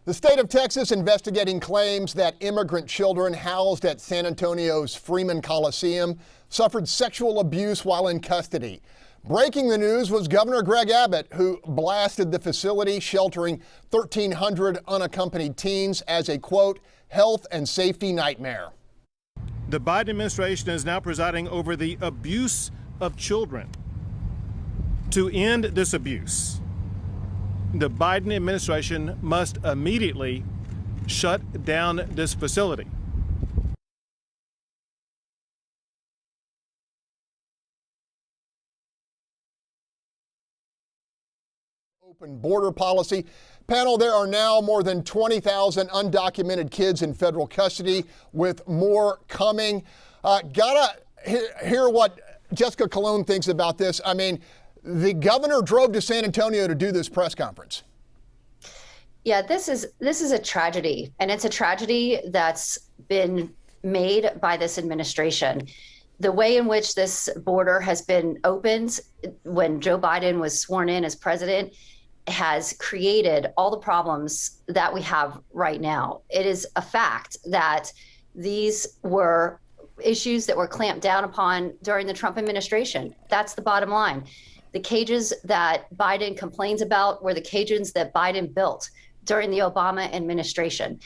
The state of Texas investigating claims that immigrant children housed at San Antonio's Freeman Coliseum suffered sexual abuse while in custody. Breaking the news was Governor Greg Abbott, who blasted the facility sheltering 1,300 unaccompanied teens as a, quote, health and safety nightmare. The Biden administration is now presiding over the abuse of children. To end this abuse, the Biden administration must immediately shut down this facility. Open border policy. Panel, there are now more than 20,000 undocumented kids in federal custody, with more coming. Gotta hear what Jessica Colon thinks about this. I mean, the governor drove to San Antonio to do this press conference. Yeah, this is a tragedy, and it's a tragedy that's been made by this administration. The way in which this border has been opened when Joe Biden was sworn in as president has created all the problems that we have right now. It is a fact that these were issues that were clamped down upon during the Trump administration. That's the bottom line. The cages that Biden complains about were the cages that Biden built during the Obama administration.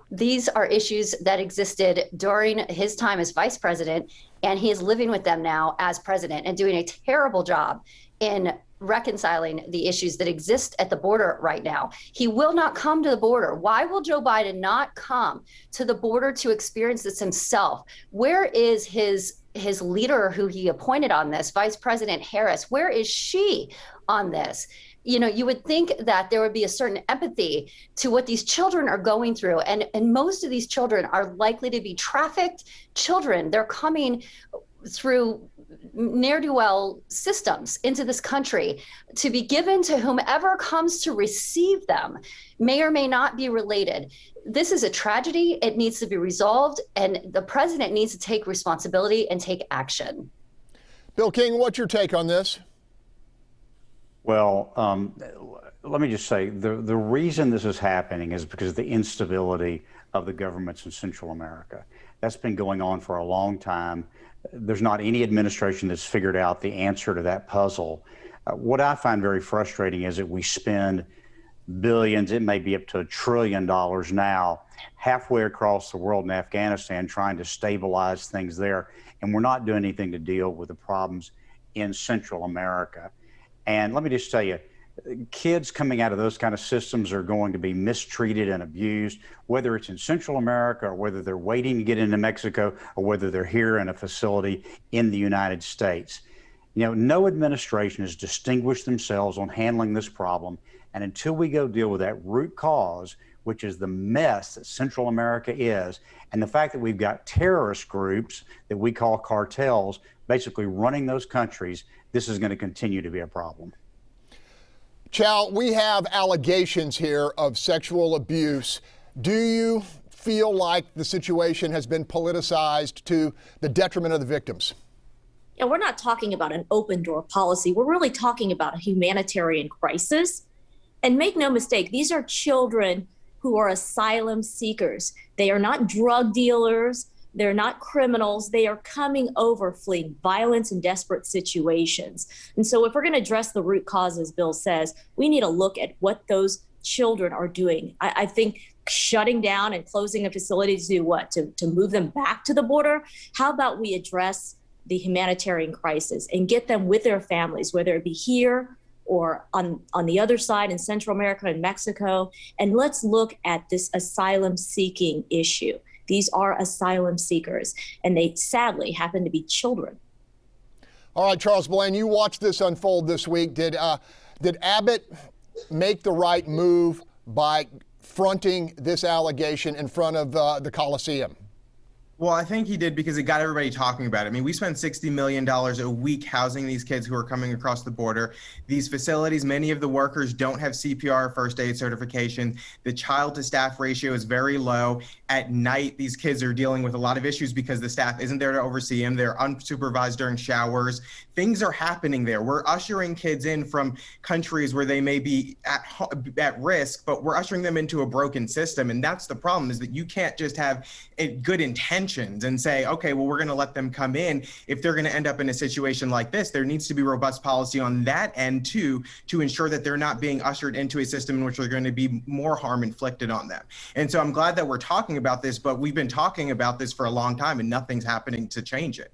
These are issues that existed during his time as vice president, and he is living with them now as president and doing a terrible job in reconciling the issues that exist at the border right now. He will not come to the border. Why will Joe Biden not come to the border to experience this himself? Where is his leader who he appointed on this, Vice President Harris? Where is she on this? You know, you would think that there would be a certain empathy to what these children are going through. And most of these children are likely to be trafficked children. They're coming through ne'er-do-well systems into this country to be given to whomever comes to receive them, may or may not be related. This is a tragedy. It needs to be resolved, and the president needs to take responsibility and take action. Bill King, what's your take on this? Well, let me just say, the reason this is happening is because of the instability of the governments in Central America. That's been going on for a long time. There's not any administration that's figured out the answer to that puzzle. What I find very frustrating is that we spend billions, it may be up to $1 trillion now, halfway across the world in Afghanistan trying to stabilize things there, and we're not doing anything to deal with the problems in Central America. And let me just tell you, kids coming out of those kind of systems are going to be mistreated and abused, whether it's in Central America or whether they're waiting to get into Mexico or whether they're here in a facility in the United States. You know, no administration has distinguished themselves on handling this problem. And until we go deal with that root cause, which is the mess that Central America is, and the fact that we've got terrorist groups that we call cartels basically running those countries, this is going to continue to be a problem. Chow, we have allegations here of sexual abuse. Do you feel like the situation has been politicized to the detriment of the victims? Yeah, we're not talking about an open door policy. We're really talking about a humanitarian crisis. And make no mistake, these are children who are asylum seekers. They are not drug dealers. They're not criminals. They are coming over fleeing violence and desperate situations. And so if we're going to address the root cause, as Bill says, we need to look at what those children are doing. I think shutting down and closing a facility to do what? To move them back to the border? How about we address the humanitarian crisis and get them with their families, whether it be here or on the other side in Central America and Mexico, and let's look at this asylum seeking issue. These are asylum seekers, and they sadly happen to be children. All right, Charles Blaine, you watched this unfold this week. Did Abbott make the right move by fronting this allegation in front of the Coliseum? Well, I think he did because it got everybody talking about it. I mean, we spend $60 million a week housing these kids who are coming across the border. These facilities, many of the workers don't have CPR first aid certification. The child to staff ratio is very low. At night, these kids are dealing with a lot of issues because the staff isn't there to oversee them. They're unsupervised during showers. Things are happening there. We're ushering kids in from countries where they may be at risk, but we're ushering them into a broken system. And that's the problem, is that you can't just have good intentions and say, okay, well, we're going to let them come in. If they're going to end up in a situation like this, there needs to be robust policy on that end too, to ensure that they're not being ushered into a system in which there's going to be more harm inflicted on them. And so I'm glad that we're talking about this, but we've been talking about this for a long time and nothing's happening to change it.